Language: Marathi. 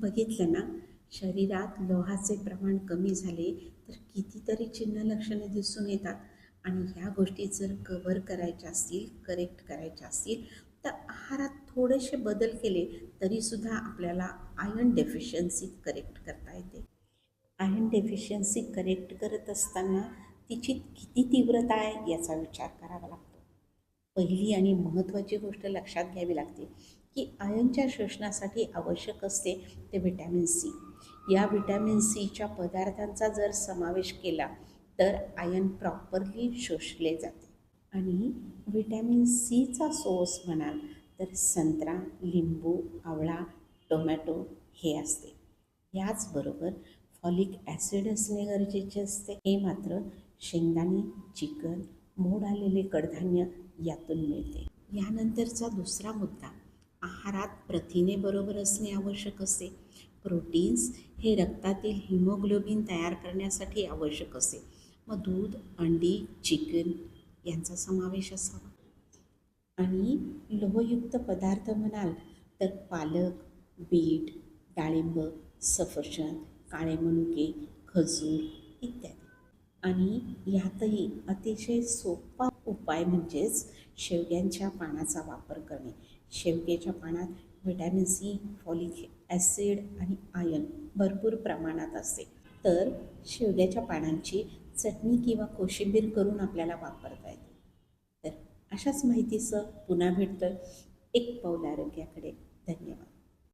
बघितलं ना, शरीरात लोहाचे प्रमाण कमी झाले तर कितीतरी चिन्ह लक्षणे दिसून येतात. आणि ह्या गोष्टी जर कव्हर करायच्या असतील, करेक्ट करायच्या असतील, तर आहारात थोडेसे बदल केले तरीसुद्धा आपल्याला आयर्न डेफिशियन्सी करेक्ट करता येते. आयर्न डेफिशियन्सी करेक्ट करत असताना तिची किती तीव्रता आहे याचा विचार करावा लागतो. पहिली आणि महत्त्वाची गोष्ट लक्षात घ्यावी लागते की आयर्नच्या शोषणासाठी आवश्यक असते ते व्हिटॅमिन सी. या व्हिटॅमिन सीच्या पदार्थांचा जर समावेश केला तर आयर्न प्रॉपरली शोषले जाते. आणि व्हिटॅमिन सीचा सोर्स म्हणाल तर संत्रा, लिंबू, आवळा, टोमॅटो हे असते. याचबरोबर फॉलिक ॲसिड असणे गरजेचे असते. हे मात्र शेंगदाणे, चिकन, मोड आलेले कडधान्य यातून मिळते. यानंतरचा दुसरा मुद्दा, आहारात प्रथिने बरोबर असणे आवश्यक असते. प्रोटीन्स हे रक्तातील हिमोग्लोबिन तयार करण्यासाठी आवश्यक असते. मग दूध, अंडी, चिकन यांचा समावेश असावा. आणि लोहयुक्त पदार्थ म्हणाल तर पालक, बीट, डाळिंब, सफरचंद, काळे मनुके, खजूर इत्यादी. आणि यातही अतिशय सोपा उपाय म्हणजेच शेवग्यांच्या पानाचा वापर करणे. शेवग्याच्या पानात व्हिटॅमिन सी, फॉलिक ॲसिड आणि आयर्न भरपूर प्रमाणात असते. तर शेवग्याच्या पानांची चटणी किंवा कोशिंबीर करून आपल्याला वापरता येते. तर अशाच माहितीसह पुन्हा भेटतोय एक पाऊल आरोग्याकडे. धन्यवाद.